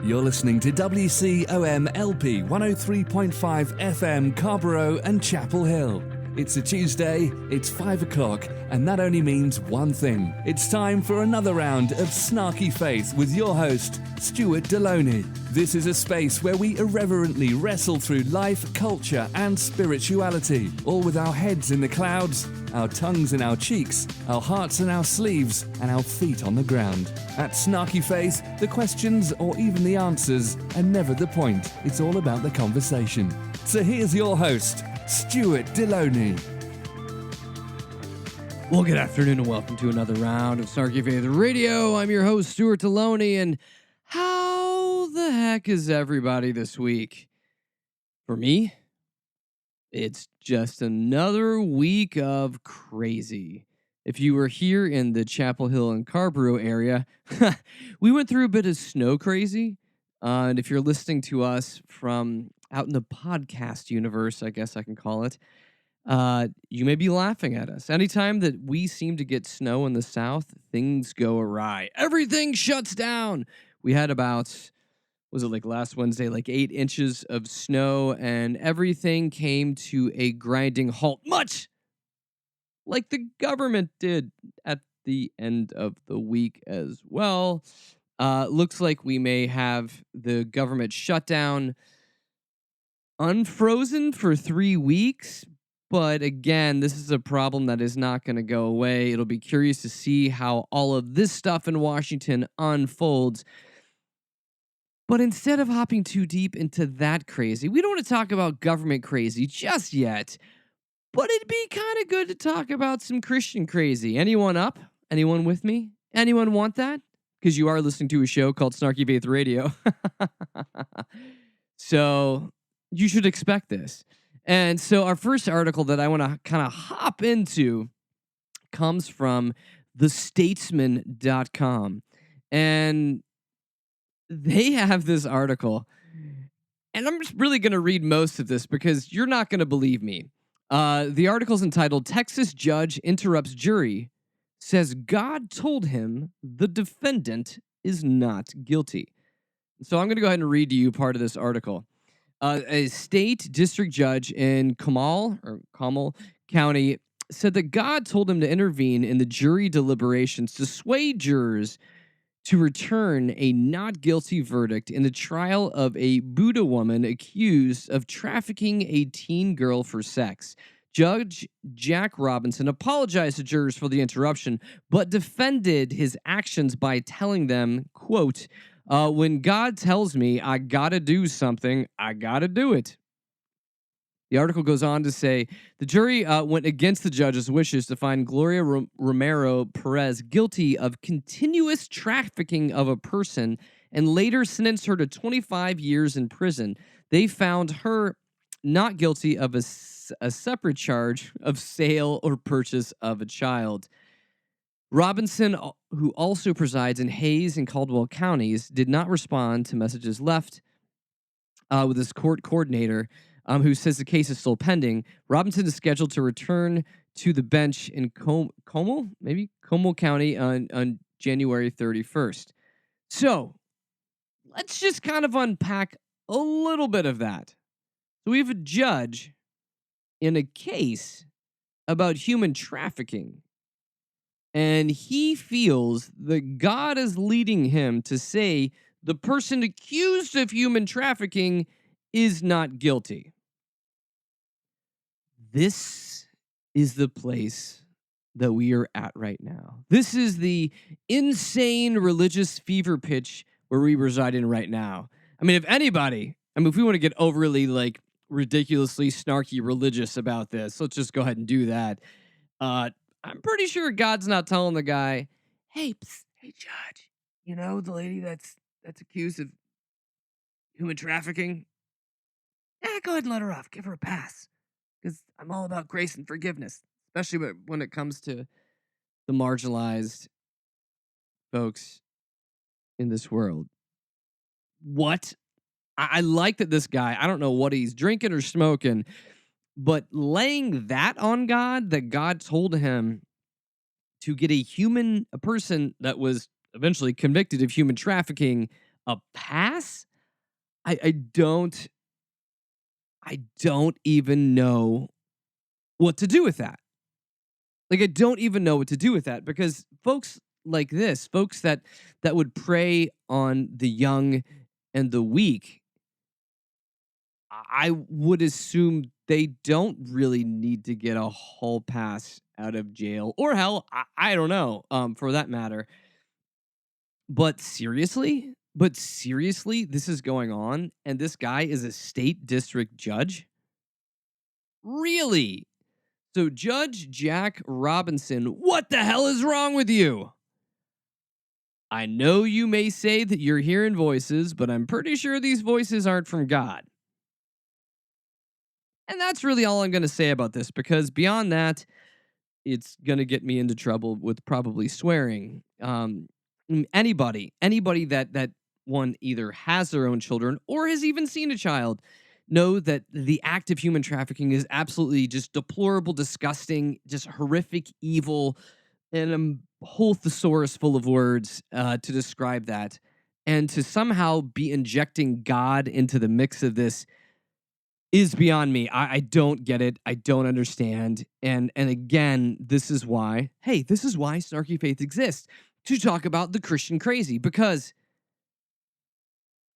You're listening to WCOM LP 103.5 FM Carborough and Chapel Hill. It's a Tuesday, it's 5 o'clock, and that only means one thing. It's time for another round of Snarky Faith with your host, Stuart Deloney. This is a space where we irreverently wrestle through life, culture, and spirituality, all with our heads in the clouds, our tongues in our cheeks, our hearts in our sleeves, and our feet on the ground. At Snarky Faith, the questions or even the answers are never the point. It's all about the conversation. So here's your host, Stuart Deloney. Well, good afternoon and welcome to another round of Snarky Faith Radio. I'm your host, Stuart Deloney, and how the heck is everybody this week? For me, it's just another week of crazy. If you were here in the Chapel Hill and Carborough area, we went through a bit of snow crazy. And if you're listening to us from out in the podcast universe, I guess I can call it, you may be laughing at us. Anytime that we seem to get snow in the south, things go awry. Everything shuts down. We had about, was it like last Wednesday, like 8 inches of snow, and everything came to a grinding halt, much like the government did at the end of the week as well. Looks like we may have the government shutdown unfrozen for 3 weeks. But again, this is a problem that is not going to go away. It'll be curious to see how all of this stuff in Washington unfolds. But instead of hopping too deep into that crazy, we don't want to talk about government crazy just yet. But it'd be kind of good to talk about some Christian crazy. Anyone up? Anyone with me? Anyone want that? Because you are listening to a show called Snarky Faith Radio. So you should expect this. And so our first article that I want to kind of hop into comes from thestatesman.com. And they have this article. And I'm just really going to read most of this because you're not going to believe me. The article's entitled, Texas Judge Interrupts Jury, Says God Told Him the Defendant is Not Guilty. So I'm going to go ahead and read to you part of this article. A state district judge in Comal County said that God told him to intervene in the jury deliberations to sway jurors to return a not guilty verdict in the trial of a Buddha woman accused of trafficking a teen girl for sex. Judge Jack Robinson apologized to jurors for the interruption, but defended his actions by telling them, quote, when God tells me I gotta do something, I gotta do it. The article goes on to say the jury went against the judge's wishes to find Gloria Romero Perez guilty of continuous trafficking of a person and later sentenced her to 25 years in prison. They found her not guilty of a separate charge of sale or purchase of a child. Robinson, who also presides in Hayes and Caldwell counties, did not respond to messages left with his court coordinator, who says the case is still pending. Robinson is scheduled to return to the bench in Comal County on January 31st. So let's just kind of unpack a little bit of that. So we have a judge in a case about human trafficking, and he feels that God is leading him to say the person accused of human trafficking is not guilty. This is the place that we are at right now. This is the insane religious fever pitch where we reside in right now. I mean, if we want to get overly, ridiculously snarky religious about this, let's just go ahead and do that. I'm pretty sure God's not telling the guy, hey judge, you know the lady that's accused of human trafficking? Yeah, go ahead and let her off. Give her a pass. Because I'm all about grace and forgiveness, especially when it comes to the marginalized folks in this world. What? I like that this guy, I don't know what he's drinking or smoking, but laying that on God, that God told him to get a person that was eventually convicted of human trafficking A pass? I, I don't I don't even know what to do with that. Like I don't even know what to do with that because folks like this, folks that would prey on the young and the weak, I would assume they don't really need to get a hall pass out of jail or hell, I don't know, for that matter. But seriously, this is going on, and this guy is a state district judge? Really? So, Judge Jack Robinson, what the hell is wrong with you? I know you may say that you're hearing voices, but I'm pretty sure these voices aren't from God. And that's really all I'm going to say about this because beyond that, it's going to get me into trouble with probably swearing. Anybody that one either has their own children or has even seen a child know that the act of human trafficking is absolutely just deplorable, disgusting, just horrific, evil, and a whole thesaurus full of words to describe that. And to somehow be injecting God into the mix of this is beyond me. I don't get it. I don't understand. And again, this is why, hey, this is why Snarky Faith exists, to talk about the Christian crazy, because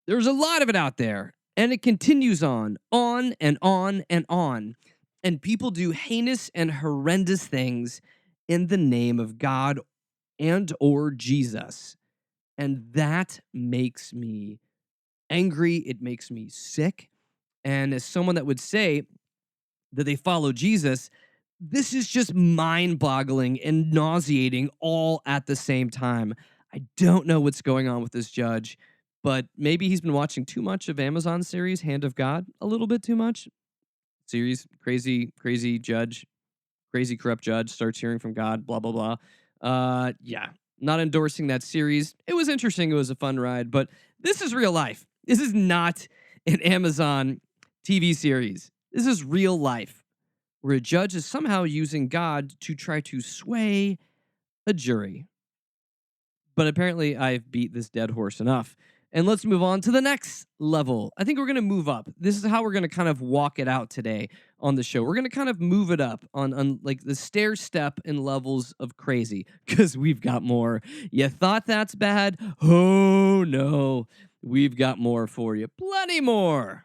there's a lot of it out there, and it continues on and on and on. And people do heinous and horrendous things in the name of God and or Jesus. And that makes me angry. It makes me sick. And as someone that would say that they follow Jesus, this is just mind boggling and nauseating all at the same time. I don't know what's going on with this judge, but maybe he's been watching too much of Amazon's series, Hand of God, a little bit too much. Series, crazy judge, crazy corrupt judge starts hearing from God, blah, blah, blah. Yeah, not endorsing that series. It was interesting. It was a fun ride, but this is real life. This is not an Amazon TV series. This is real life, where a judge is somehow using God to try to sway a jury. But apparently, I've beat this dead horse enough. And let's move on to the next level. I think we're going to move up. This is how we're going to kind of walk it out today on the show. We're going to kind of move it up on like the stair step in levels of crazy because we've got more. You thought that's bad? Oh, no. We've got more for you. Plenty more.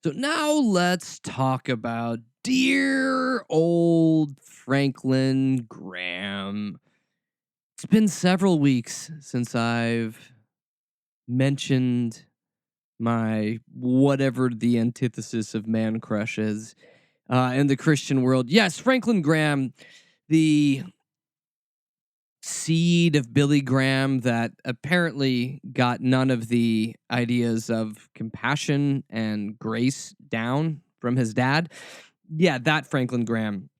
So now let's talk about dear old Franklin Graham. It's been several weeks since I've mentioned my whatever the antithesis of man crush is in the Christian world. Yes, Franklin Graham, the seed of Billy Graham that apparently got none of the ideas of compassion and grace down from his dad. Yeah, that Franklin Graham.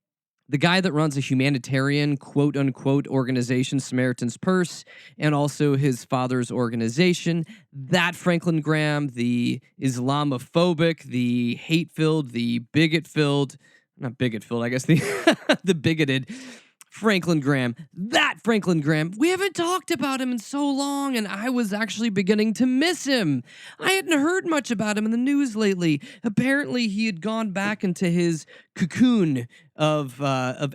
The guy that runs a humanitarian, quote unquote, organization, Samaritan's Purse, and also his father's organization. That Franklin Graham, the Islamophobic, the hate filled, the bigot filled, not bigot filled, I guess the, the bigoted Franklin Graham. That Franklin Graham. We haven't talked about him in so long, and I was actually beginning to miss him. I hadn't heard much about him in the news lately. Apparently, he had gone back into his cocoon of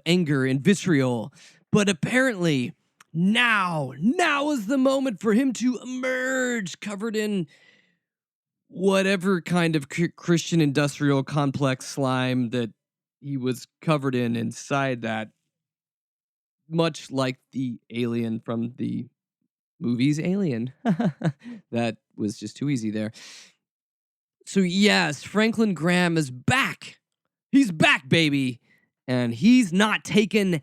anger and vitriol. But apparently, now is the moment for him to emerge, covered in whatever kind of Christian industrial complex slime that he was covered in inside that. Much like the alien from the movies Alien. That was just too easy there. So yes, Franklin Graham is back. He's back, baby. And he's not taking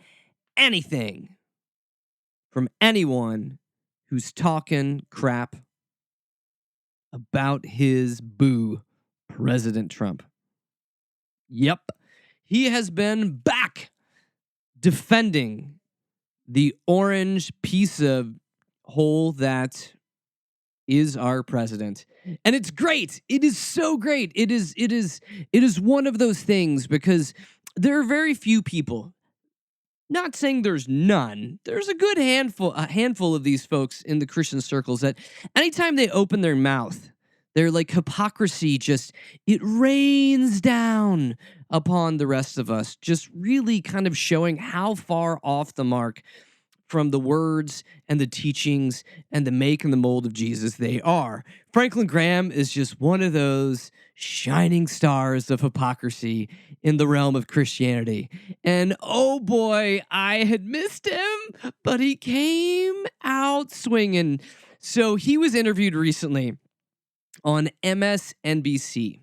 anything from anyone who's talking crap about his boo, President Trump. Yep. He has been back defending the orange piece of hole that is our president. And it's great. It is so great. It is one of those things because there are very few people Not saying there's none. There's a good handful of these folks in the Christian circles that anytime they open their mouth, their like hypocrisy just it rains down upon the rest of us, just really kind of showing how far off the mark from the words and the teachings and the make and the mold of Jesus they are. Franklin Graham is just one of those shining stars of hypocrisy in the realm of Christianity. And oh boy, I had missed him, but he came out swinging. So he was interviewed recently on MSNBC.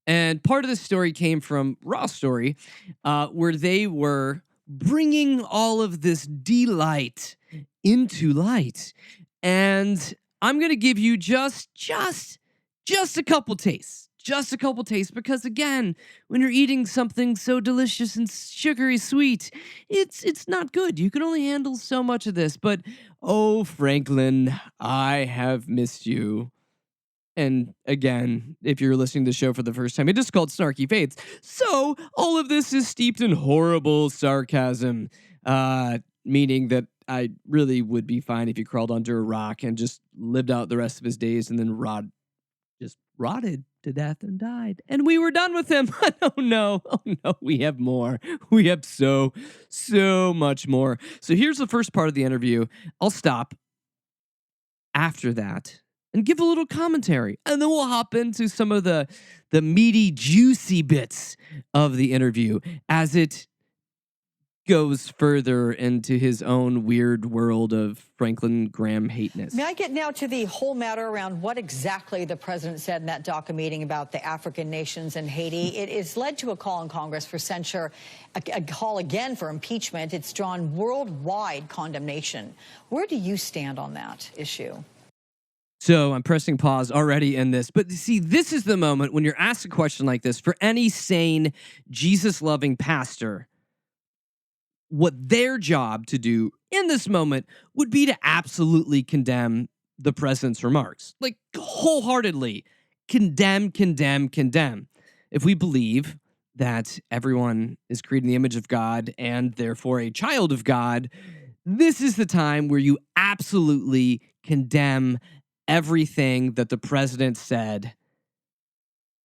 And part of the story came from Raw Story, where they were bringing all of this delight into light. And I'm going to give you just a couple tastes. Just a couple tastes, because again, when you're eating something so delicious and sugary sweet, it's not good. You can only handle so much of this. But oh, Franklin, I have missed you. And again, if you're listening to the show for the first time, it is called Snarky Faiths. So all of this is steeped in horrible sarcasm, meaning that I really would be fine if he crawled under a rock and just lived out the rest of his days and then rotted to death and died. And we were done with him. Oh no, we have more. We have so much more. So here's the first part of the interview. I'll stop after that and give a little commentary. And then we'll hop into some of the meaty, juicy bits of the interview as it goes further into his own weird world of Franklin Graham hateness. May I get now to the whole matter around what exactly the president said in that DACA meeting about the African nations and Haiti? It has led to a call in Congress for censure, a call again for impeachment. It's drawn worldwide condemnation. Where do you stand on that issue? So I'm pressing pause already in this. But see, this is the moment when you're asked a question like this for any sane, Jesus-loving pastor, what their job to do in this moment would be to absolutely condemn the president's remarks. Like, wholeheartedly condemn. If we believe that everyone is created in the image of God and therefore a child of God, this is the time where you absolutely condemn everything that the president said.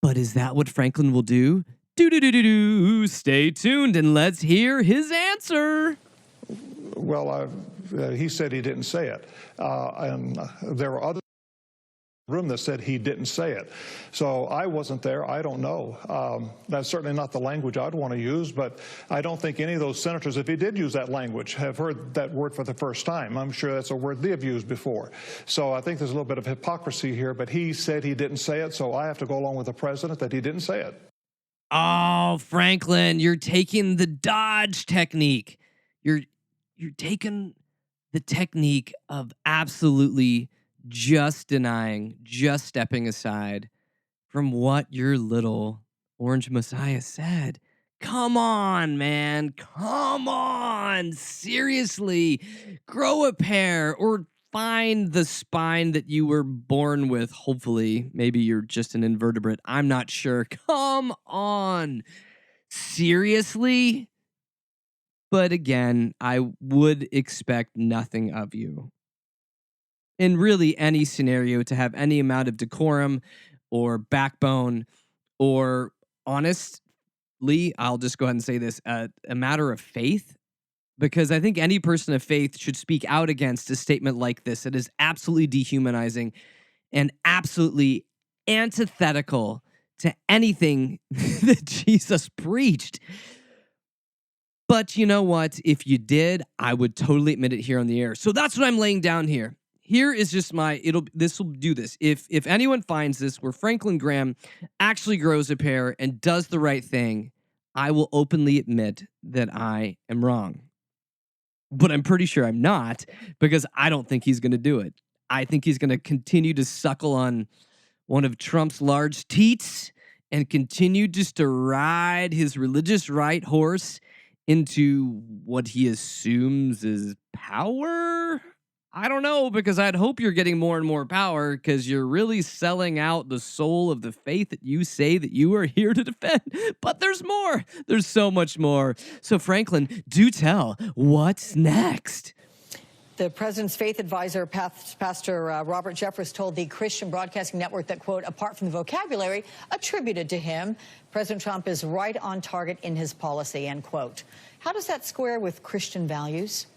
But is that what Franklin will do? Stay tuned and let's hear his answer. Well, he said he didn't say it. And there were others in the room that said he didn't say it. So I wasn't there. I don't know. That's certainly not the language I'd want to use, but I don't think any of those senators, if he did use that language, have heard that word for the first time. I'm sure that's a word they've used before. So I think there's a little bit of hypocrisy here, but he said he didn't say it, so I have to go along with the president that he didn't say it. Oh, Franklin, you're taking the dodge technique. You're taking the technique of absolutely just denying, just stepping aside from what your little orange messiah said. Come on, man. Come on. Seriously. Grow a pair or find the spine that you were born with. Hopefully, maybe you're just an invertebrate. I'm not sure. Come on. Seriously? But again, I would expect nothing of you in really any scenario to have any amount of decorum or backbone or honestly, I'll just go ahead and say this, a matter of faith. Because I think any person of faith should speak out against a statement like this. It is absolutely dehumanizing and absolutely antithetical to anything that Jesus preached. But you know what? If you did, I would totally admit it here on the air. So that's what I'm laying down here. Here is just this will do this. If anyone finds this where Franklin Graham actually grows a pair and does the right thing, I will openly admit that I am wrong. But I'm pretty sure I'm not, because I don't think he's going to do it. I think he's going to continue to suckle on one of Trump's large teats and continue just to ride his religious right horse into what he assumes is power. I don't know, because I'd hope you're getting more and more power because you're really selling out the soul of the faith that you say that you are here to defend. But there's more. There's so much more. So, Franklin, do tell, what's next? The president's faith advisor, Pastor Robert Jeffress, told the Christian Broadcasting Network that, quote, apart from the vocabulary attributed to him, President Trump is right on target in his policy, end quote. How does that square with Christian values?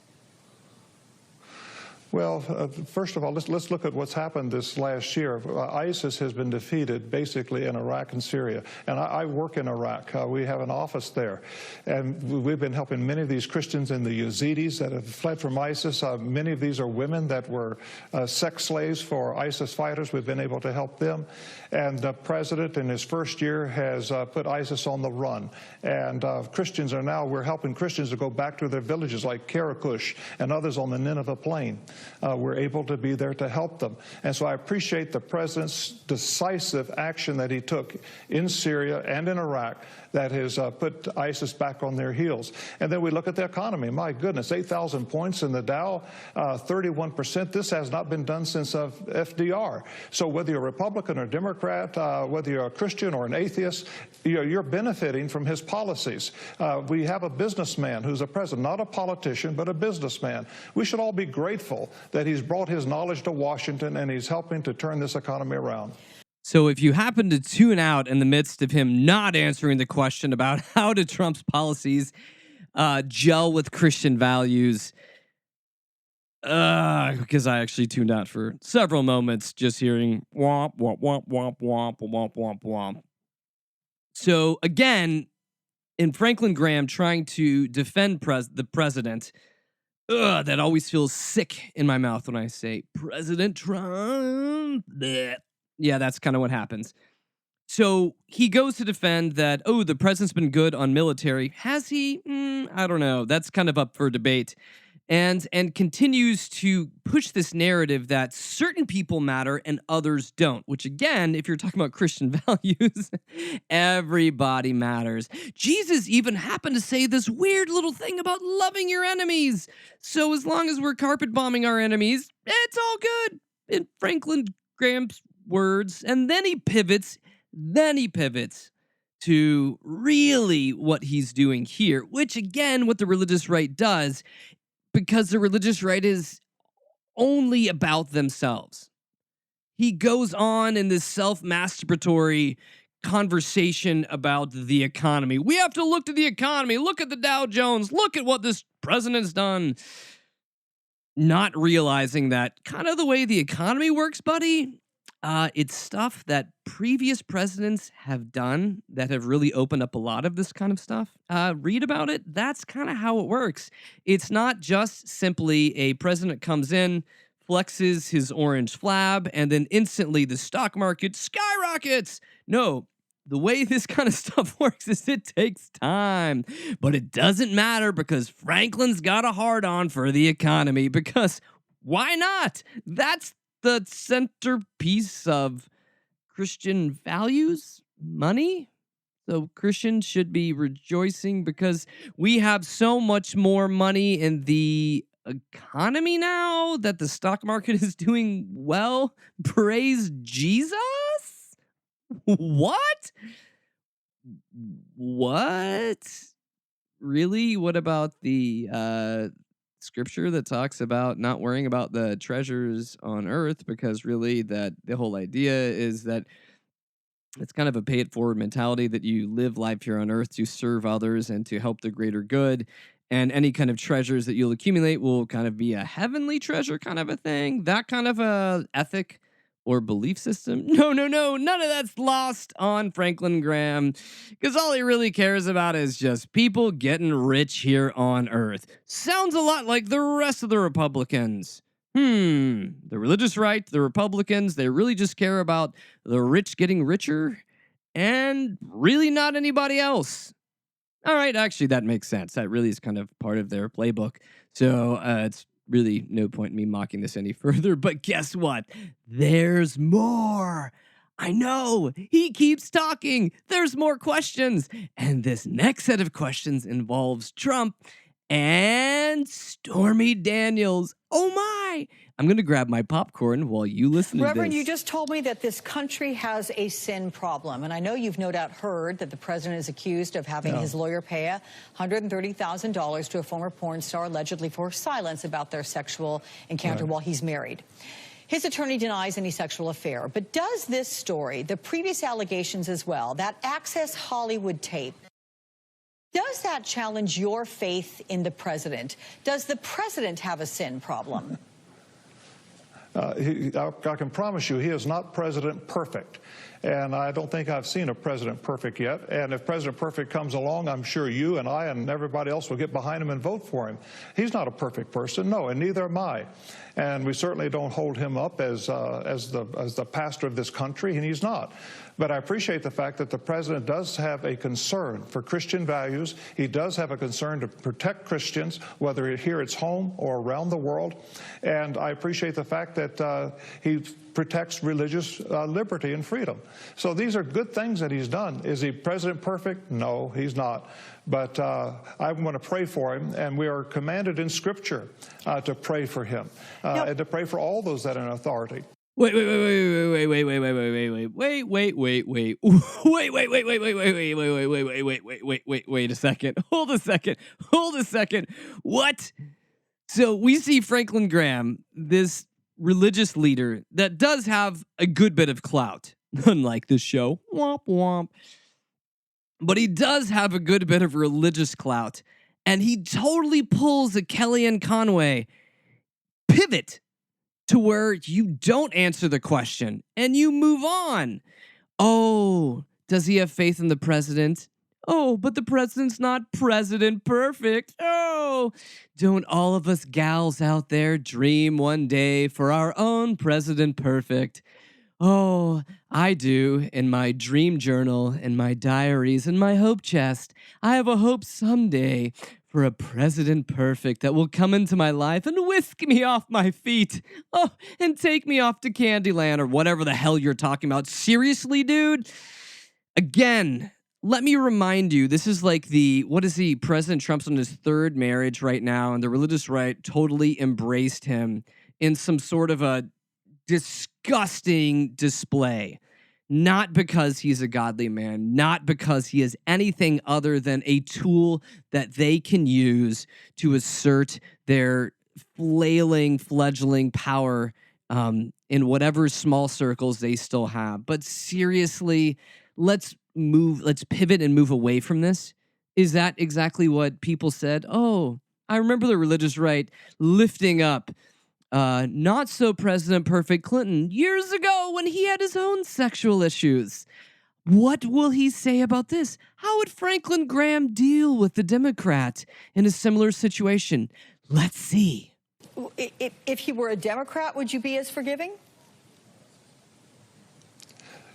Well, first of all, let's look at what's happened this last year. ISIS has been defeated basically in Iraq and Syria. And I work in Iraq. We have an office there. And we've been helping many of these Christians and the Yazidis that have fled from ISIS. Many of these are women that were sex slaves for ISIS fighters. We've been able to help them. And the president in his first year has put ISIS on the run. And Christians are now, we're helping Christians to go back to their villages like Karakush and others on the Nineveh plain. We're able to be there to help them. And so I appreciate the president's decisive action that he took in Syria and in Iraq that has put ISIS back on their heels. And then we look at the economy. My goodness, 8,000 points in the Dow, 31%. This has not been done since FDR. So whether you're a Republican or Democrat, whether you're a Christian or an atheist, you're benefiting from his policies. We have a businessman who's a president, not a politician, but a businessman. We should all be grateful that he's brought his knowledge to Washington and he's helping to turn this economy around. So if you happen to tune out in the midst of him not answering the question about how do Trump's policies gel with Christian values, because I actually tuned out for several moments just hearing womp, womp, womp, womp, womp, womp, womp, womp. So again, in Franklin Graham trying to defend the president, that always feels sick in my mouth when I say President Trump. Blech. Yeah, that's kind of what happens. So he goes to defend that, the president's been good on military. Has he? I don't know. That's kind of up for debate. And continues to push this narrative that certain people matter and others don't, which again, if you're talking about Christian values, everybody matters. Jesus even happened to say this weird little thing about loving your enemies. So as long as we're carpet bombing our enemies, it's all good, in Franklin Graham's words. And then he pivots to really what he's doing here, which again, what the religious right does, because the religious right is only about themselves. He goes on in this self-masturbatory conversation about the economy. We have to look to the economy. Look at the Dow Jones. Look at what this president's done. Not realizing that kind of the way the economy works, buddy, it's stuff that previous presidents have done that have really opened up a lot of this kind of stuff. Read about it. That's kind of how it works. It's not just simply a president comes in, flexes his orange flab, and then instantly the stock market skyrockets. No, the way this kind of stuff works is it takes time. But it doesn't matter because Franklin's got a hard-on for the economy, because why not? That's the centerpiece of Christian values, money. So Christians should be rejoicing because we have so much more money in the economy now that the stock market is doing well. Praise Jesus. What? Really? What about the scripture that talks about not worrying about the treasures on earth, because really that the whole idea is that it's kind of a pay it forward mentality that you live life here on earth to serve others and to help the greater good, and any kind of treasures that you'll accumulate will kind of be a heavenly treasure kind of a thing, that kind of a ethic or belief system. No, none of that's lost on Franklin Graham, because all he really cares about is just people getting rich here on earth. Sounds a lot like the rest of the Republicans. The religious right, the Republicans, they really just care about the rich getting richer and really not anybody else. All right, actually, that makes sense. That really is kind of part of their playbook. So it's really no point in me mocking this any further, but guess what? There's more. I know. He keeps talking. There's more questions. And this next set of questions involves Trump and Stormy Daniels. Oh my. right. I'm going to grab my popcorn while you listen to this. Reverend, you just told me that this country has a sin problem. And I know you've no doubt heard that the president is accused of having his lawyer pay $130,000 to a former porn star, allegedly for silence about their sexual encounter while he's married. His attorney denies any sexual affair. But does this story, the previous allegations as well, that Access Hollywood tape, does that challenge your faith in the president? Does the president have a sin problem? I can promise you he is not President Perfect. And I don't think I've seen a President Perfect yet. And if President Perfect comes along, I'm sure you and I and everybody else will get behind him and vote for him. He's not a perfect person, no, and neither am I. And we certainly don't hold him up as the pastor of this country, and he's not. But I appreciate the fact that the president does have a concern for Christian values. He does have a concern to protect Christians, whether here at home or around the world. And I appreciate the fact that he protects religious liberty and freedom. So these are good things that he's done. Is he President Perfect? No, he's not. But I'm going to pray for him, and we are commanded in Scripture to pray for him and to pray for all those that are in authority. Wait a second. Hold a second. What? So we see Franklin Graham, this religious leader that does have a good bit of clout, unlike this show. Womp womp. But he does have a good bit of religious clout, and he totally pulls a Kellyanne Conway pivot to where you don't answer the question and you move on. Oh, does he have faith in the president? Oh, but the president's not President Perfect. Oh, don't all of us gals out there dream one day for our own President Perfect? Oh, I do. In my dream journal, in my diaries, in my hope chest, I have a hope someday for a President Perfect that will come into my life and whisk me off my feet. Oh, and take me off to Candyland or whatever the hell you're talking about. Seriously, dude? Again, let me remind you, this is like President Trump's on his third marriage right now, and the religious right totally embraced him in some sort of a disgusting display. Not because he's a godly man, not because he is anything other than a tool that they can use to assert their fledgling power in whatever small circles they still have. But seriously, let's pivot and move away from this. Is that exactly what people said? Oh, I remember the religious right lifting up not so President Perfect Clinton years ago when he had his own sexual issues. What will he say about this? How would Franklin Graham deal with the Democrat in a similar situation? Let's see. If he were a Democrat, would you be as forgiving?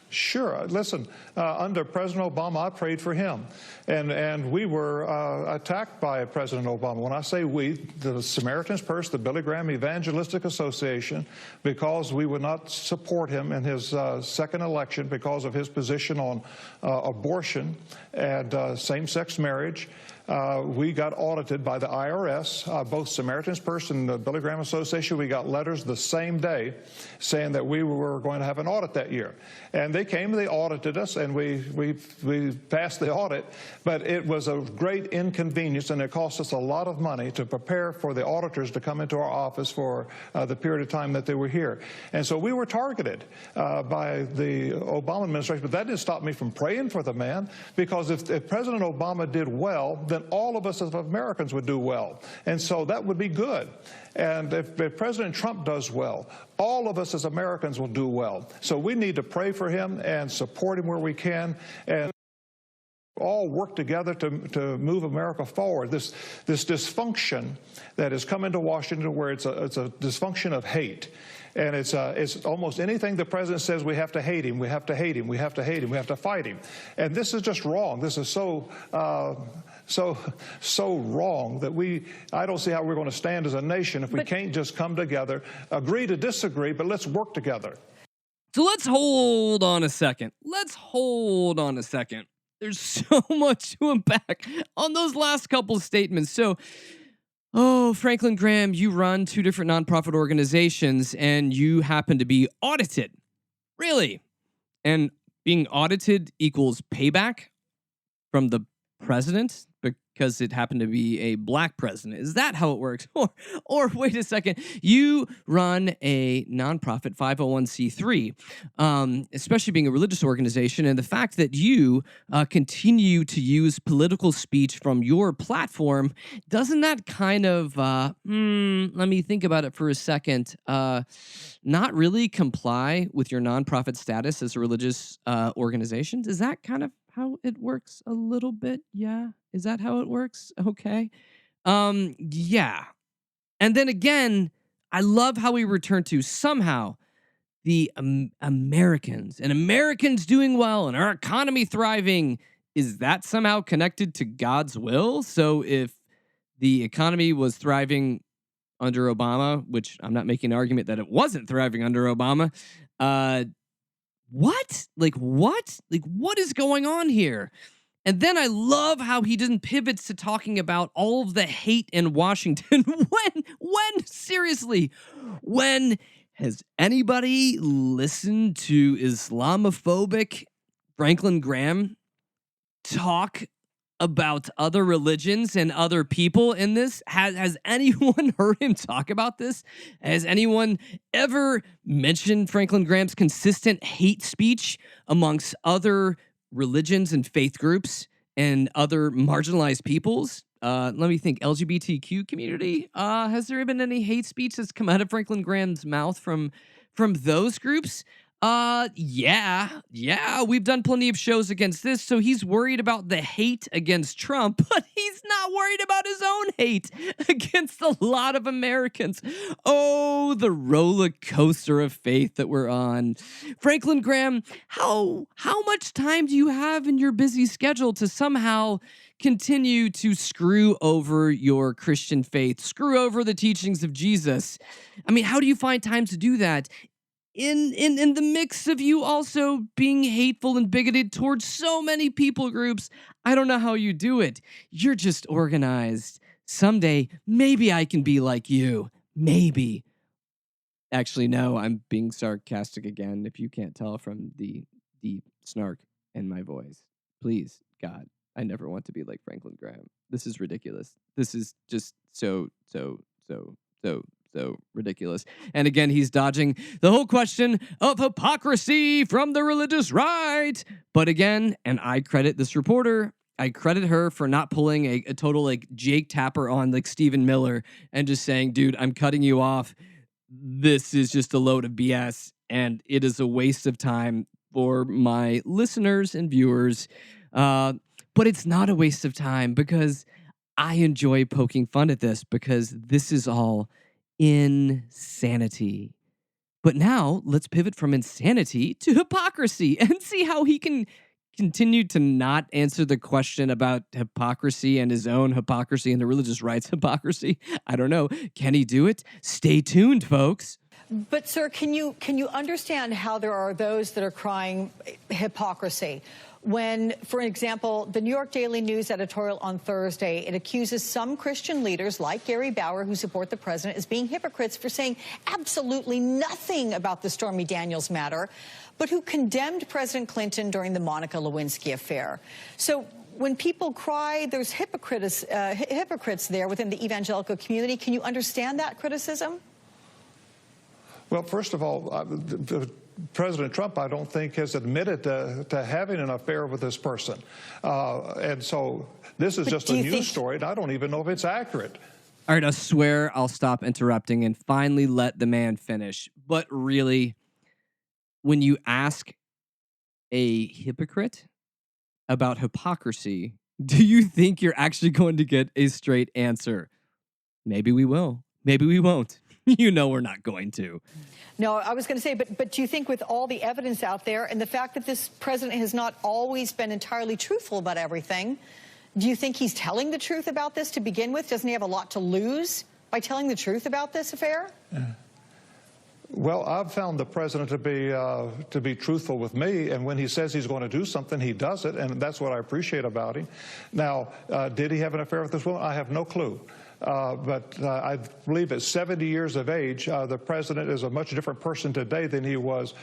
Sure. Listen, under President Obama, I prayed for him. And we were attacked by President Obama. When I say we, the Samaritan's Purse, the Billy Graham Evangelistic Association, because we would not support him in his second election because of his position on abortion and same-sex marriage. We got audited by the IRS, both Samaritan's Purse and the Billy Graham Association. We got letters the same day saying that we were going to have an audit that year. And they came, they audited us, and we passed the audit. But it was a great inconvenience, and it cost us a lot of money to prepare for the auditors to come into our office for the period of time that they were here. And so we were targeted by the Obama administration. But that didn't stop me from praying for the man, because if President Obama did well, then all of us as Americans would do well. And so that would be good. And if President Trump does well, all of us as Americans will do well. So we need to pray for him and support him where we can, and all work together to move America forward. This dysfunction that has come into Washington, where it's a dysfunction of hate. And it's almost anything the president says, we have to hate him, we have to hate him, we have to hate him, we have to fight him. And this is just wrong. This is so wrong that I don't see how we're going to stand as a nation if we can't just come together, agree to disagree, but let's work together. So let's hold on a second. There's so much to unpack on those last couple statements. So Oh, Franklin Graham, you run 2 different nonprofit organizations and you happen to be audited. Really? And being audited equals payback from the president because it happened to be a black president. Is that how it works? Or wait a second, you run a nonprofit 501c3, especially being a religious organization, and the fact that you continue to use political speech from your platform, doesn't that kind of, let me think about it for a second, not really comply with your nonprofit status as a religious organization? Is that kind of how it works a little bit? Yeah. Is that how it works? Okay. Yeah. And then again, I love how we return to somehow the Americans and Americans doing well and our economy thriving. Is that somehow connected to God's will? So if the economy was thriving under Obama, which I'm not making an argument that it wasn't thriving under Obama, what? Like, what? Like, what is going on here? And then I love how he doesn't pivots to talking about all of the hate in Washington. Seriously, when has anybody listened to Islamophobic Franklin Graham talk about other religions and other people in this? Has anyone heard him talk about this? Has anyone ever mentioned Franklin Graham's consistent hate speech amongst other religions and faith groups and other marginalized peoples? Let me think. LGBTQ community? Has there been any hate speech that's come out of Franklin Graham's mouth from those groups? Yeah, we've done plenty of shows against this, so he's worried about the hate against Trump, but he's not worried about his own hate against a lot of Americans. Oh, the roller coaster of faith that we're on. Franklin Graham, how much time do you have in your busy schedule to somehow continue to screw over your Christian faith, screw over the teachings of Jesus? I mean, how do you find time to do that? In the mix of you also being hateful and bigoted towards so many people groups? I don't know how you do it. You're just organized. Someday, maybe I can be like you. Maybe. Actually, no, I'm being sarcastic again, if you can't tell from the deep snark in my voice. Please, God, I never want to be like Franklin Graham. This is ridiculous. This is just so ridiculous. And again, he's dodging the whole question of hypocrisy from the religious right. But again, and I credit this reporter, I credit her for not pulling a total like Jake Tapper on like Stephen Miller and just saying, dude, I'm cutting you off. This is just a load of BS and it is a waste of time for my listeners and viewers. But it's not a waste of time because I enjoy poking fun at this because this is all insanity. But now let's pivot from insanity to hypocrisy and see how he can continue to not answer the question about hypocrisy and his own hypocrisy and the religious right's hypocrisy. I don't know. Can he do it? Stay tuned, folks. But, sir, can you understand how there are those that are crying hypocrisy? When, for example, the New York Daily News editorial on Thursday, it accuses some Christian leaders like Gary Bauer, who support the president, as being hypocrites for saying absolutely nothing about the Stormy Daniels matter, but who condemned President Clinton during the Monica Lewinsky affair. So when people cry, there's hypocrites there within the evangelical community. Can you understand that criticism? Well, first of all, President Trump, I don't think, has admitted to having an affair with this person. And so this is just a news story, and I don't even know if it's accurate. All right, I swear I'll stop interrupting and finally let the man finish. But really, when you ask a hypocrite about hypocrisy, do you think you're actually going to get a straight answer? Maybe we will. Maybe we won't. You know we're not going to. No, I was going to say, but do you think with all the evidence out there and the fact that this president has not always been entirely truthful about everything, do you think he's telling the truth about this to begin with? Doesn't he have a lot to lose by telling the truth about this affair? Well, I've found the president to be truthful with me, and when he says he's going to do something, he does it, and that's what I appreciate about him. Now, did he have an affair with this woman? I have no clue. but I believe at 70 years of age, the president is a much different person today than he was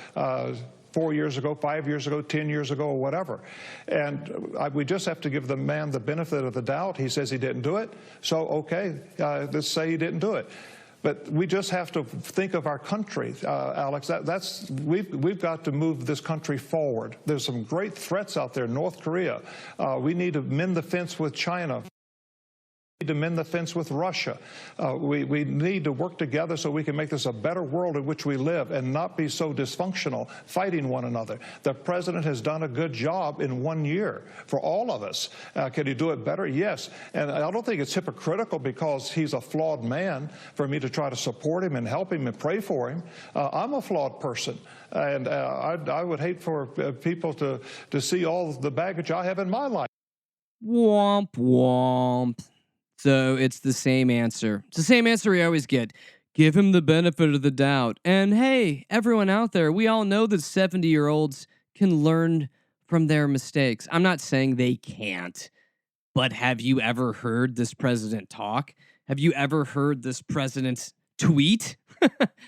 4 years ago, 5 years ago, 10 years ago, or whatever. And we just have to give the man the benefit of the doubt. He says he didn't do it, so okay, let's say he didn't do it. But we just have to think of our country, Alex. We've got to move this country forward. There's some great threats out there. North Korea. We need to mend the fence with China. We need to mend the fence with Russia. We need to work together so we can make this a better world in which we live and not be so dysfunctional, fighting one another. The president has done a good job in 1 year for all of us. Can he do it better? Yes. And I don't think it's hypocritical because he's a flawed man for me to try to support him and help him and pray for him. I'm a flawed person. And I would hate for people to see all the baggage I have in my life. Womp womp. So it's the same answer. It's the same answer we always get. Give him the benefit of the doubt. And hey, everyone out there, we all know that 70-year-olds can learn from their mistakes. I'm not saying they can't, but have you ever heard this president talk? Have you ever heard this president tweet?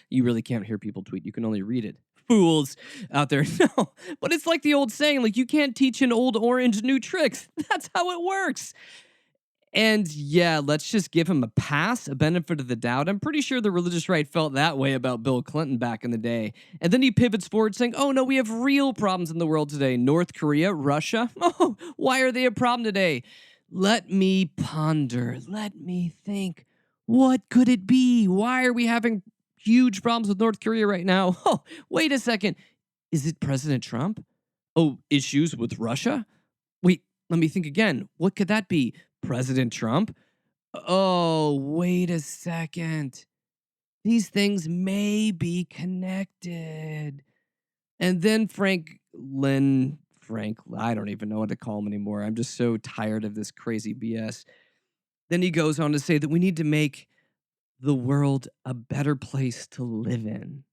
You really can't hear people tweet. You can only read it. Fools out there. No, but it's like the old saying, like, you can't teach an old orange new tricks. That's how it works. And yeah, let's just give him a pass, a benefit of the doubt. I'm pretty sure the religious right felt that way about Bill Clinton back in the day. And then he pivots forward saying, oh no, we have real problems in the world today. North Korea, Russia. Oh, why are they a problem today? Let me ponder. Let me think. What could it be? Why are we having huge problems with North Korea right now? Oh, wait a second. Is it President Trump? Oh, issues with Russia? Wait, let me think again. What could that be? President Trump? Oh, wait a second. These things may be connected. And then Frank, I don't even know what to call him anymore. I'm just so tired of this crazy BS. Then he goes on to say that we need to make the world a better place to live in.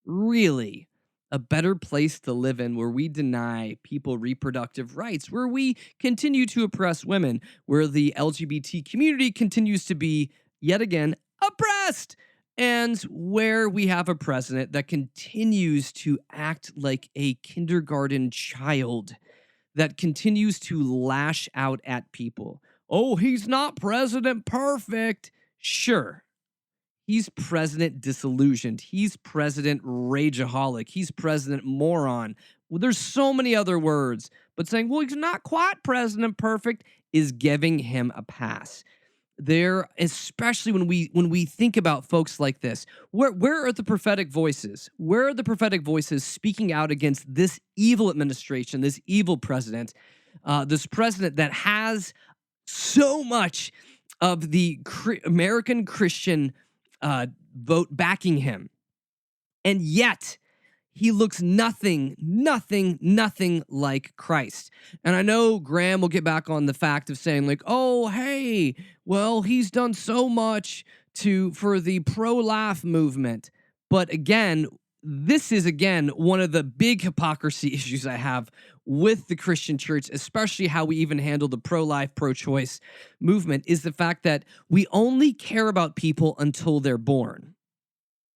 Really? A better place to live in where we deny people reproductive rights, where we continue to oppress women, where the LGBT community continues to be, yet again, oppressed, and where we have a president that continues to act like a kindergarten child, that continues to lash out at people. Oh, he's not president perfect. Sure. He's president disillusioned. He's president rageaholic. He's president moron. Well, there's so many other words, but saying, well, he's not quite president perfect is giving him a pass. There, especially when we think about folks like this, where are the prophetic voices? Where are the prophetic voices speaking out against this evil administration, this evil president, this president that has so much of the American Christian vote backing him. And yet, he looks nothing like Christ. And I know Graham will get back on the fact of saying like, oh, hey, well, he's done so much for the pro-life movement. But again, this is, one of the big hypocrisy issues I have with the Christian church, especially how we even handle the pro-life, pro-choice movement, is the fact that we only care about people until they're born.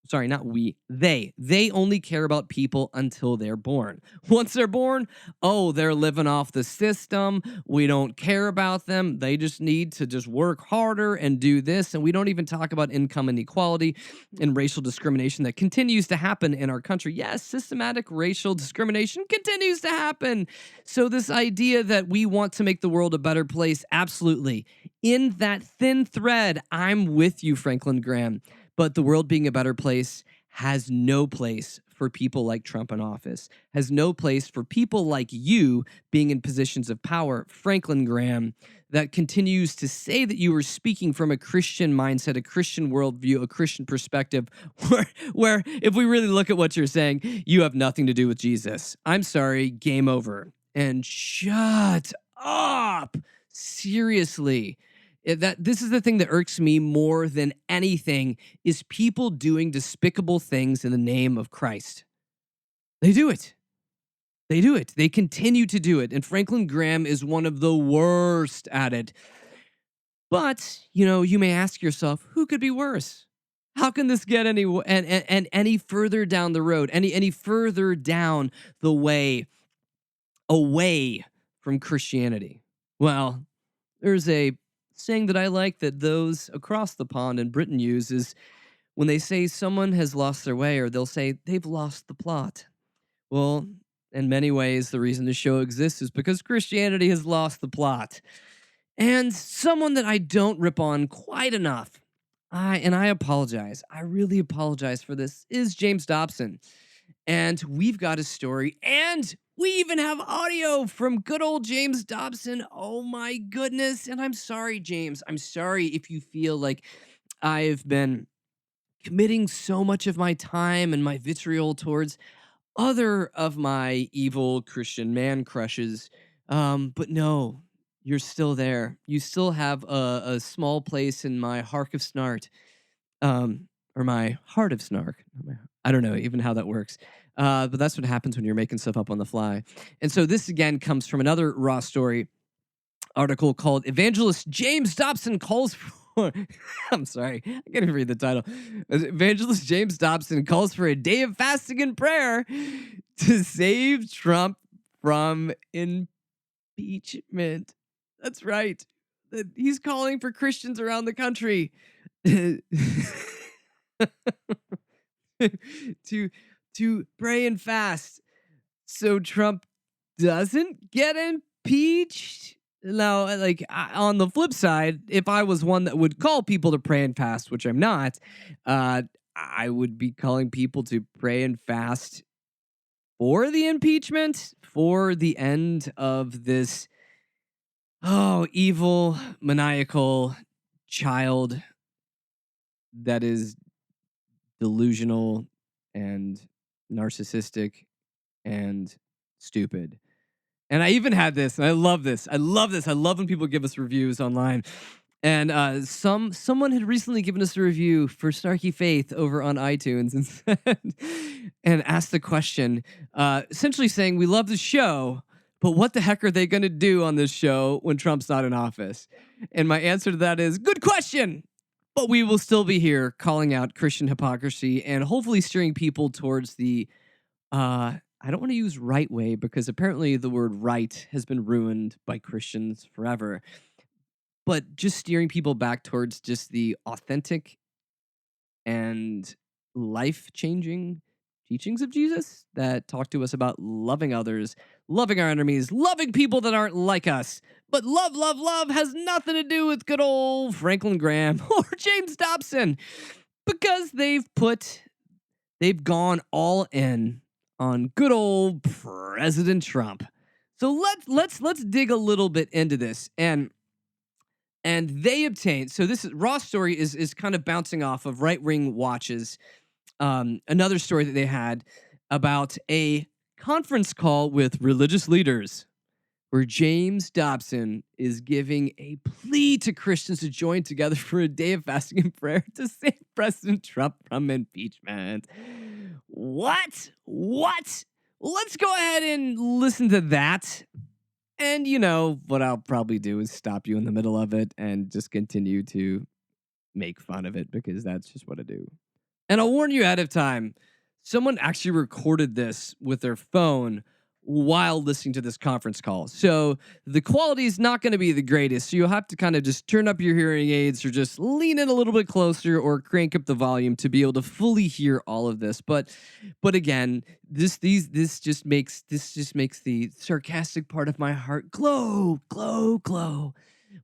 Sorry, not we, they. They only care about people until they're born. Once they're born, oh, they're living off the system. We don't care about them. They just need to just work harder and do this. And we don't even talk about income inequality and racial discrimination that continues to happen in our country. Yes, systematic racial discrimination continues to happen. So this idea that we want to make the world a better place, absolutely. In that thin thread, I'm with you, Franklin Graham. But the world being a better place has no place for people like Trump in office, has no place for people like you being in positions of power, Franklin Graham, that continues to say that you are speaking from a Christian mindset, a Christian worldview, a Christian perspective, where if we really look at what you're saying, you have nothing to do with Jesus. I'm sorry, game over. And shut up. Seriously. This is the thing that irks me more than anything is people doing despicable things in the name of Christ. They do it. They do it. They continue to do it. And Franklin Graham is one of the worst at it. But, you may ask yourself, who could be worse? How can this get any further down the road, any further down the way away from Christianity? Well, there's a saying that I like that those across the pond in Britain use is when they say someone has lost their way, or they'll say they've lost the plot. Well, in many ways, the reason the show exists is because Christianity has lost the plot. And someone that I don't rip on quite enough, I apologize, I really apologize for this, is James Dobson. And we've got a story, and we even have audio from good old James Dobson. Oh my goodness. And I'm sorry, James. I'm sorry if you feel like I've been committing so much of my time and my vitriol towards other of my evil Christian man crushes. But no, you're still there. You still have a small place in my Hark of Snart, or my Heart of Snark. I don't know even how that works. But that's what happens when you're making stuff up on the fly. And so this again comes from another Raw Story article called Evangelist James Dobson Calls for... I'm sorry, I can't even read the title. Evangelist James Dobson calls for a day of fasting and prayer to save Trump from impeachment. That's right. He's calling for Christians around the country to pray and fast so Trump doesn't get impeached. Now, on the flip side, if I was one that would call people to pray and fast, which I'm not, I would be calling people to pray and fast for the impeachment, for the end of this, evil, maniacal child that is delusional and narcissistic and stupid. And I even had this, and I love this. I love this. I love when people give us reviews online. And someone had recently given us a review for Snarky Faith over on iTunes and asked the question, essentially saying, we love the show, but what the heck are they going to do on this show when Trump's not in office? And my answer to that is, good question. But we will still be here calling out Christian hypocrisy and hopefully steering people towards the, I don't want to use right way because apparently the word right has been ruined by Christians forever. But just steering people back towards just the authentic and life-changing teachings of Jesus that talk to us about loving others, loving our enemies, loving people that aren't like us. But love has nothing to do with good old Franklin Graham or James Dobson because they've gone all in on good old President Trump. So let's dig a little bit into this. And they obtained, so this Raw Story is kind of bouncing off of right-wing watches. Another story that they had about a conference call with religious leaders where James Dobson is giving a plea to Christians to join together for a day of fasting and prayer to save President Trump from impeachment. What? Let's go ahead and listen to that. And what I'll probably do is stop you in the middle of it and just continue to make fun of it because that's just what I do. And I'll warn you ahead of time, someone actually recorded this with their phone while listening to this conference call. So the quality is not going to be the greatest. So you'll have to kind of just turn up your hearing aids or just lean in a little bit closer or crank up the volume to be able to fully hear all of this. But again, this just makes the sarcastic part of my heart glow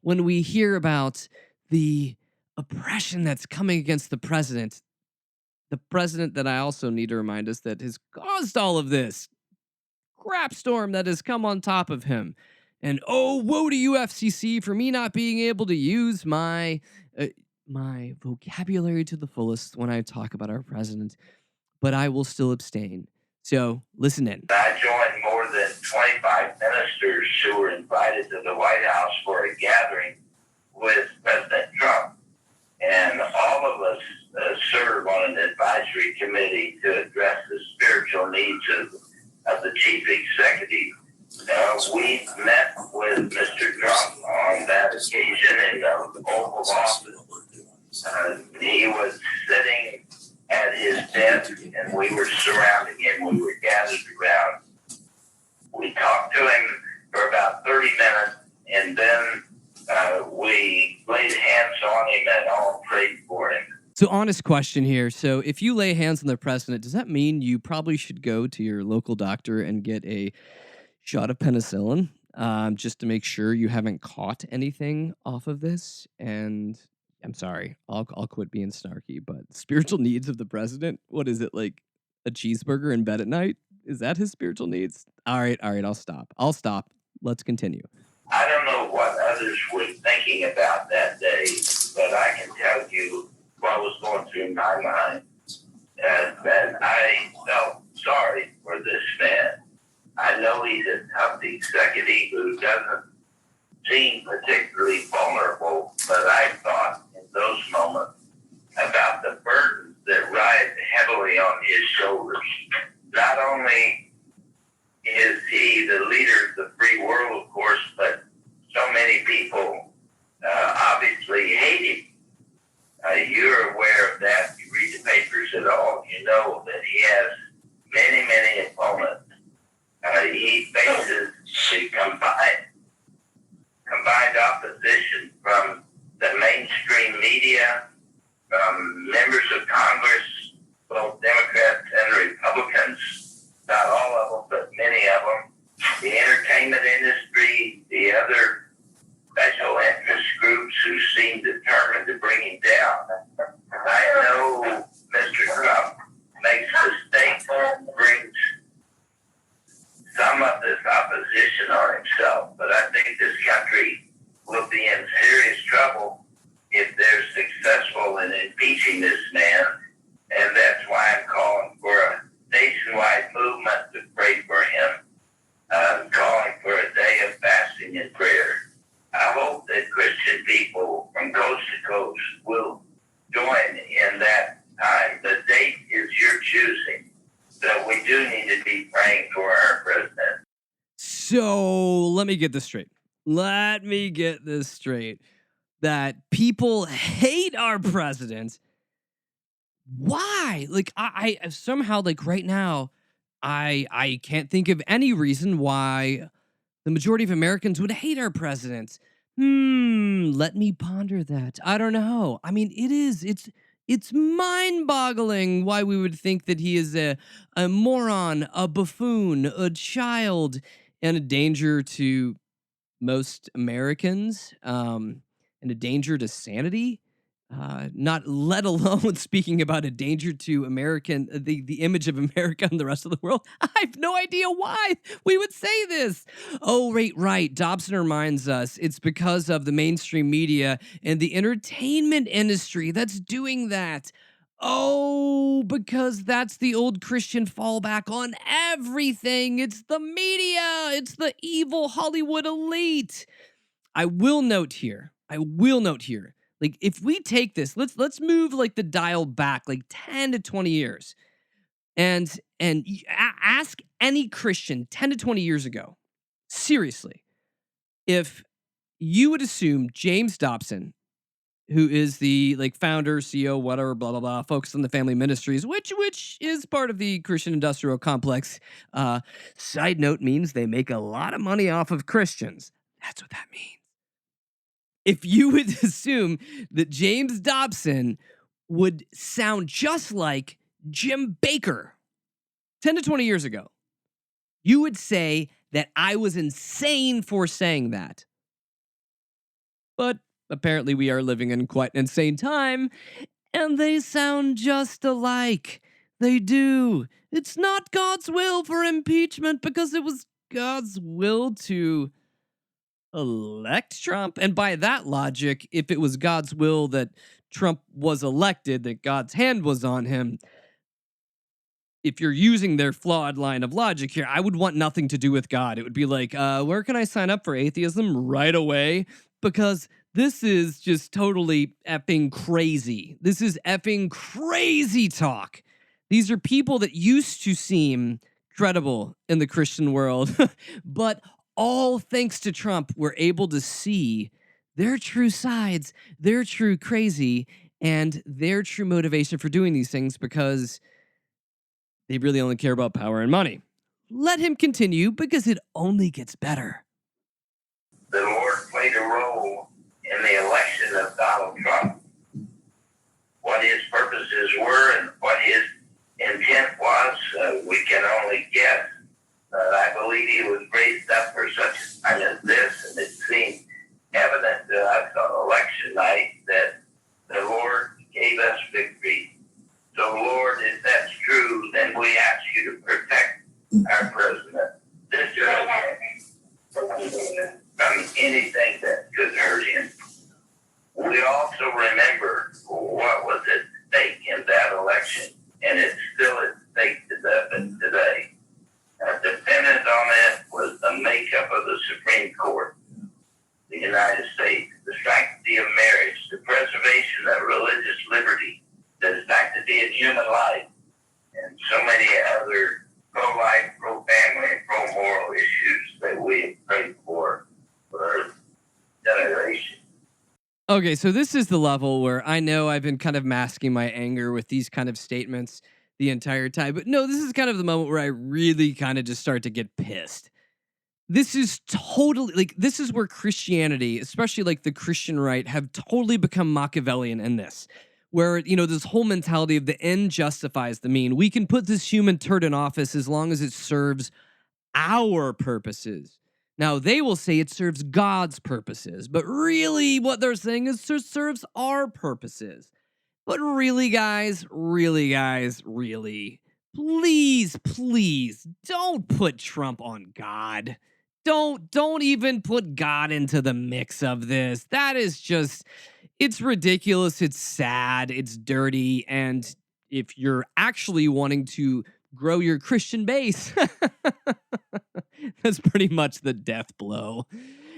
when we hear about the oppression that's coming against the president. The president that I also need to remind us that has caused all of this crap storm that has come on top of him. And woe to UFCC for me not being able to use my vocabulary to the fullest when I talk about our president, but I will still abstain. So listen in. I joined more than 25 ministers who were invited to the White House for a gathering with President Trump. And all of us serve on an advisory committee to address the spiritual needs of the chief executive. We met with Mr. Trump on that occasion in the Oval Office. He was sitting at his desk, and we were surrounding him. We were gathered around. We talked to him for about 30 minutes, and then we laid hands on him and all prayed for him. So, honest question here. So, if you lay hands on the president, does that mean you probably should go to your local doctor and get a shot of penicillin just to make sure you haven't caught anything off of this? And I'm sorry, I'll quit being snarky, but spiritual needs of the president, what is it, like a cheeseburger in bed at night? Is that his spiritual needs? All right, I'll stop. Let's continue. I don't know what others were thinking about that day, but I can tell you what was going through my mind. That I felt sorry for this man. I know he's a tough executive who doesn't seem particularly vulnerable, but I thought in those moments about the burdens that ride heavily on his shoulders. Not only is he the leader of the free world, of course, but so many people obviously hate him. You're aware of that. You read the papers at all. You know that he has many, many opponents. He faces the combined opposition from the mainstream media, from members of Congress, both Democrats and Republicans, not all of them, but many of them, the entertainment industry, the other special interest groups who seem determined to bring him down. I know Mr. Trump makes mistakes and brings some of this opposition on himself, but I think this country will be in serious trouble if they're successful in impeaching this man, and that's why I'm calling for a nationwide movement to pray for him. I'm calling for a day of fasting and prayer. I hope that Christian people from coast to coast will join in that time. The date is your choosing. So we do need to be praying for our president. So let me get this straight. That people hate our president. Why? Like I somehow, like right now, I can't think of any reason why the majority of Americans would hate our president. Let me ponder that. I don't know. I mean, it's mind-boggling why we would think that he is a moron, a buffoon, a child, and a danger to most Americans, and a danger to sanity. Not let alone speaking about a danger to American, the image of America and the rest of the world. I have no idea why we would say this. Oh, right. Dobson reminds us it's because of the mainstream media and the entertainment industry that's doing that. Oh, because that's the old Christian fallback on everything. It's the media. It's the evil Hollywood elite. I will note here. Like, if we take this, let's move like the dial back like 10 to 20 years and ask any Christian 10 to 20 years ago, seriously, if you would assume James Dobson, who is the like founder, CEO, whatever, blah, blah, blah, focused on the family ministries, which is part of the Christian industrial complex. Side note means they make a lot of money off of Christians. That's what that means. If you would assume that James Dobson would sound just like Jim Bakker 10 to 20 years ago, you would say that I was insane for saying that. But apparently we are living in quite an insane time, and they sound just alike. They do. It's not God's will for impeachment because it was God's will to elect Trump. And by that logic, if it was God's will that Trump was elected, that God's hand was on him, if you're using their flawed line of logic here, I would want nothing to do with God. It would be like, where can I sign up for atheism right away? Because this is just totally effing crazy. This is effing crazy talk. These are people that used to seem credible in the Christian world, but all thanks to Trump, we're able to see their true sides, their true crazy, and their true motivation for doing these things because they really only care about power and money. Let him continue because it only gets better. The Lord played a role in the election of Donald Trump. What his purposes were and what his intent was, we can only guess. I believe he was raised up for such a time as this, and it seemed evident to us on election night that the Lord gave us victory. So, Lord, if that's true, then we ask you to protect our president. This is from anything that could hurt him. We also remember what was at stake in that election, and it's still at stake today. Dependent on it was the makeup of the Supreme Court, the United States, the sanctity of marriage, the preservation of religious liberty, the sanctity of human life, and so many other pro-life, pro-family, and pro-moral issues that we have prayed for generations. Okay, so this is the level where I know I've been kind of masking my anger with these kind of statements the entire time. But no, this is kind of the moment where I really kind of just start to get pissed. This is totally, like, this is where Christianity, especially like the Christian right, have totally become Machiavellian in this. Where, you know, this whole mentality of the end justifies the mean. We can put this human turd in office as long as it serves our purposes. Now, they will say it serves God's purposes, but really what they're saying is it serves our purposes. But really, guys, please don't put Trump on God. Don't even put God into the mix of this. That is just, it's ridiculous, it's sad, it's dirty, and if you're actually wanting to grow your Christian base, that's pretty much the death blow.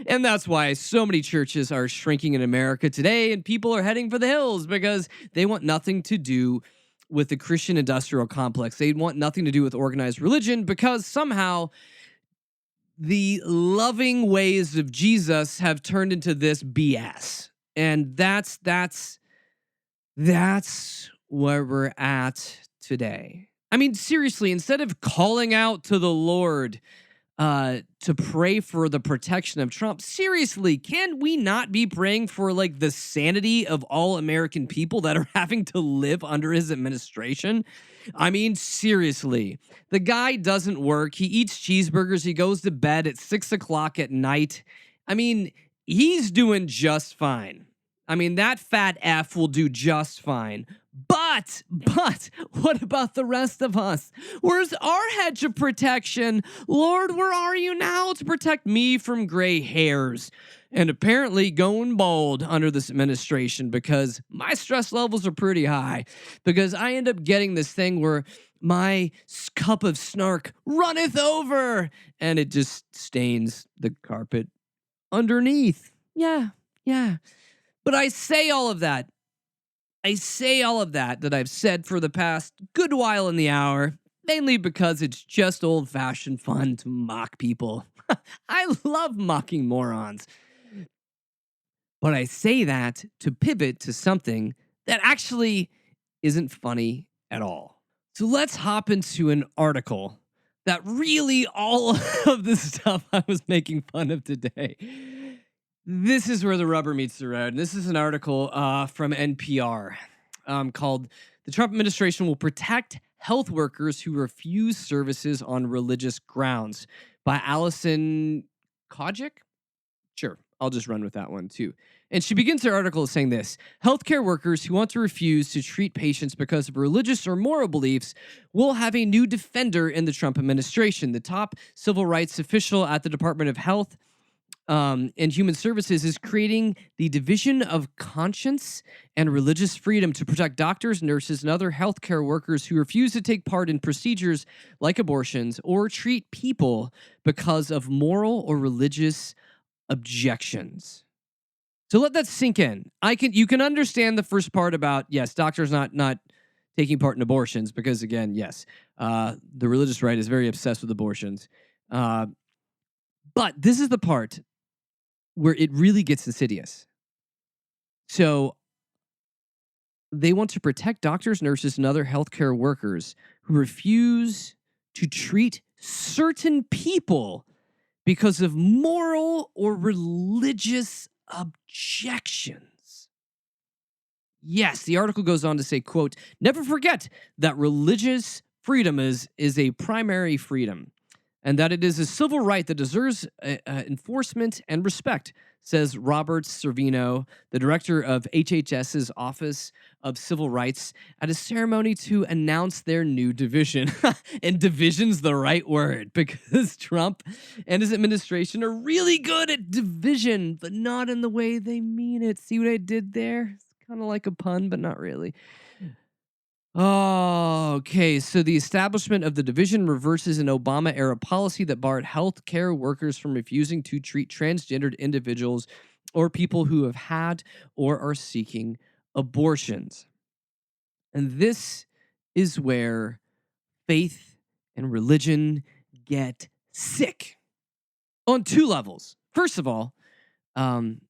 And that's why so many churches are shrinking in America today, and people are heading for the hills because they want nothing to do with the Christian industrial complex. They want nothing to do with organized religion because somehow the loving ways of Jesus have turned into this BS. And that's where we're at today. I mean, seriously, instead of calling out to the Lord to pray for the protection of Trump, seriously, can we not be praying for like the sanity of all American people that are having to live under his administration? I mean, seriously, the guy doesn't work. He eats cheeseburgers. He goes to bed at 6 o'clock at night. I mean, he's doing just fine. I mean, that fat F will do just fine. But what about the rest of us? Where's our hedge of protection? Lord, where are you now to protect me from gray hairs? And apparently going bald under this administration because my stress levels are pretty high because I end up getting this thing where my cup of snark runneth over and it just stains the carpet underneath. Yeah. But I say all of that that I've said for the past good while in the hour, mainly because it's just old-fashioned fun to mock people. I love mocking morons. But I say that to pivot to something that actually isn't funny at all. So let's hop into an article that really all of the stuff I was making fun of today. This is where the rubber meets the road. This is an article from NPR called "The Trump Administration Will Protect Health Workers Who Refuse Services on Religious Grounds" by Allison Kojic. Sure, I'll just run with that one too. And she begins her article saying this: healthcare workers who want to refuse to treat patients because of religious or moral beliefs will have a new defender in the Trump administration. The top civil rights official at the Department of Health and Human Services is creating the Division of Conscience and Religious Freedom to protect doctors, nurses, and other healthcare workers who refuse to take part in procedures like abortions or treat people because of moral or religious objections. So let that sink in. You can understand the first part about, yes, doctors not taking part in abortions because, again, yes, the religious right is very obsessed with abortions. But this is the part where it really gets insidious. So they want to protect doctors, nurses, and other healthcare workers who refuse to treat certain people because of moral or religious objections. Yes, the article goes on to say, quote, never forget that religious freedom is a primary freedom and that it is a civil right that deserves enforcement and respect, says Robert Servino, the director of HHS's Office of Civil Rights, at a ceremony to announce their new division. And division's the right word because Trump and his administration are really good at division, but not in the way they mean it. See what I did there? It's kind of like a pun, but not really. Oh, okay. So the establishment of the division reverses an Obama-era policy that barred healthcare workers from refusing to treat transgendered individuals or people who have had or are seeking abortions. And this is where faith and religion get sick on two levels. First of all, I'm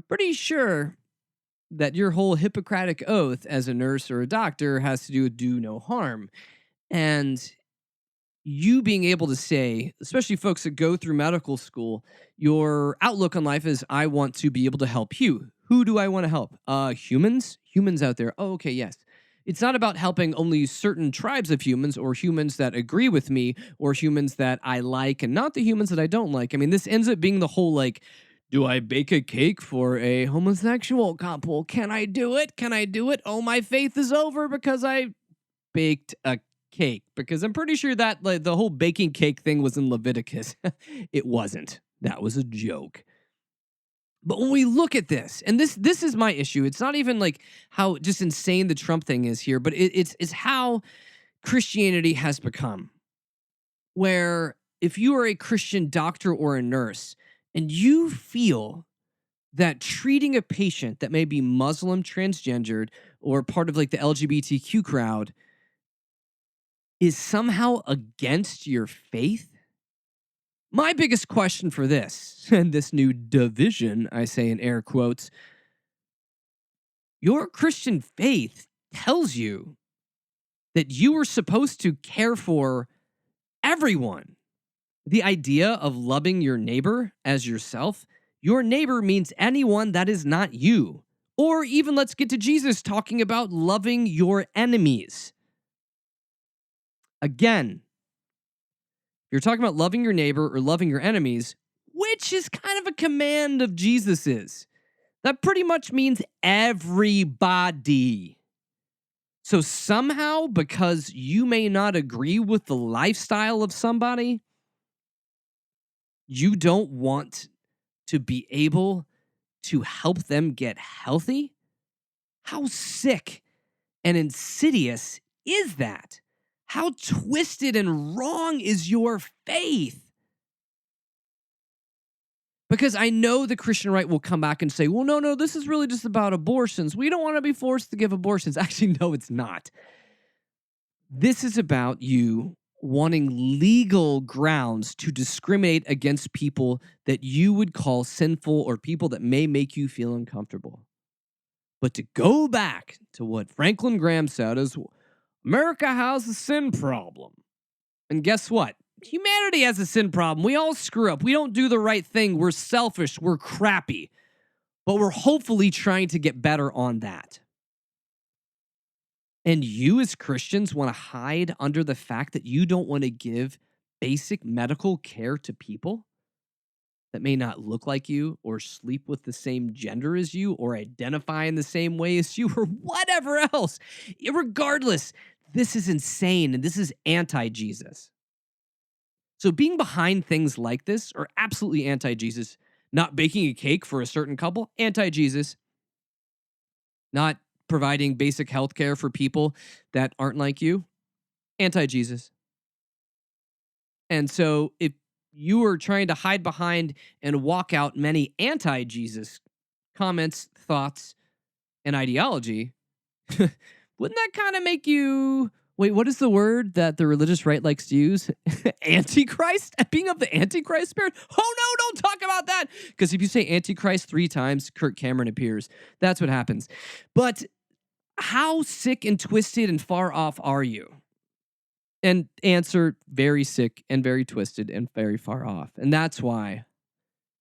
pretty sure that your whole Hippocratic oath as a nurse or a doctor has to do no harm. And you being able to say, especially folks that go through medical school, your outlook on life is, I want to be able to help you. Who do I want to help? Humans? Humans out there. Oh, okay, yes. It's not about helping only certain tribes of humans or humans that agree with me or humans that I like and not the humans that I don't like. I mean, this ends up being the whole like, do I bake a cake for a homosexual couple? Can I do it? Can I do it? Oh, my faith is over because I baked a cake. Because I'm pretty sure that like, the whole baking cake thing was in Leviticus. It wasn't. That was a joke. But when we look at this, and this is my issue. It's not even like how just insane the Trump thing is here, but it's how Christianity has become. Where if you are a Christian doctor or a nurse, and you feel that treating a patient that may be Muslim, transgendered, or part of like the LGBTQ crowd is somehow against your faith, my biggest question for this, and this new division, I say in air quotes, your Christian faith tells you that you are supposed to care for everyone. The idea of loving your neighbor as yourself, your neighbor means anyone that is not you. Or even let's get to Jesus talking about loving your enemies. Again, if you're talking about loving your neighbor or loving your enemies, which is kind of a command of Jesus's, that pretty much means everybody. So somehow, because you may not agree with the lifestyle of somebody, you don't want to be able to help them get healthy? How sick and insidious is that? How twisted and wrong is your faith? Because I know the Christian right will come back and say, well, no, this is really just about abortions. We don't want to be forced to give abortions. Actually, no, it's not. This is about you wanting legal grounds to discriminate against people that you would call sinful or people that may make you feel uncomfortable. But to go back to what Franklin Graham said is, America has a sin problem. And guess what? Humanity has a sin problem. We all screw up. We don't do the right thing. We're selfish. We're crappy. But we're hopefully trying to get better on that. And you as Christians want to hide under the fact that you don't want to give basic medical care to people that may not look like you or sleep with the same gender as you or identify in the same way as you or whatever else. Regardless, this is insane and this is anti-Jesus. So being behind things like this are absolutely anti-Jesus. Not baking a cake for a certain couple, anti-Jesus. Not providing basic health care for people that aren't like you, anti-Jesus. And so if you are trying to hide behind and walk out many anti-Jesus comments, thoughts, and ideology, wouldn't that kind of make you Wait, what is the word that the religious right likes to use? Antichrist? Being of the Antichrist spirit? Oh no, don't talk about that. Because if you say Antichrist 3 times, Kirk Cameron appears. That's what happens. But how sick and twisted and far off are you? And answer, very sick and very twisted and very far off. And that's why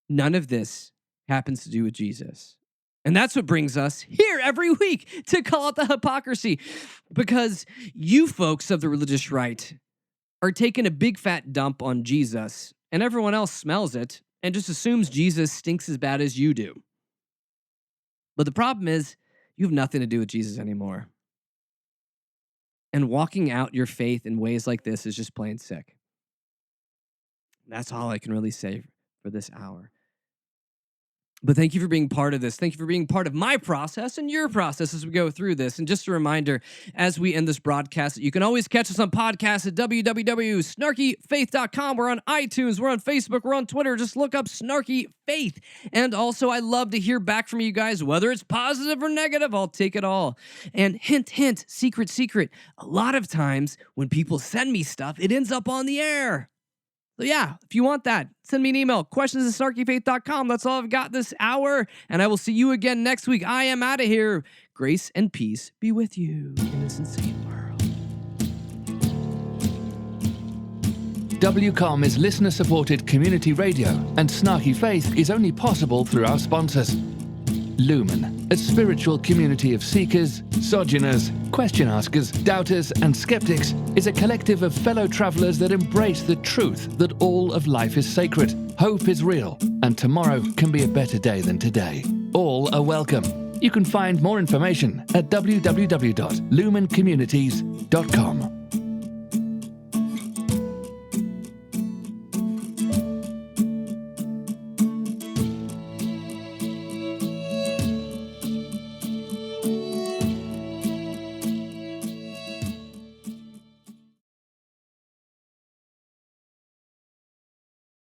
none of this happens to do with Jesus. And that's what brings us here every week to call out the hypocrisy. Because you folks of the religious right are taking a big fat dump on Jesus, and everyone else smells it and just assumes Jesus stinks as bad as you do. But the problem is, you have nothing to do with Jesus anymore. And walking out your faith in ways like this is just plain sick. That's all I can really say for this hour. But thank you for being part of this. Thank you for being part of my process and your process as we go through this. And just a reminder, as we end this broadcast, you can always catch us on podcasts at www.snarkyfaith.com. We're on iTunes. We're on Facebook. We're on Twitter. Just look up Snarky Faith. And also, I love to hear back from you guys, whether it's positive or negative. I'll take it all. And hint, hint, secret, secret. A lot of times when people send me stuff, it ends up on the air. So yeah, if you want that, send me an email, questions@snarkyfaith.com. That's all I've got this hour, and I will see you again next week. I am out of here. Grace and peace be with you in this insane world. WCOM is listener-supported community radio, and Snarky Faith is only possible through our sponsors. Lumen, a spiritual community of seekers, sojourners, question askers, doubters, and skeptics, is a collective of fellow travelers that embrace the truth that all of life is sacred, hope is real, and tomorrow can be a better day than today. All are welcome. You can find more information at www.lumencommunities.com.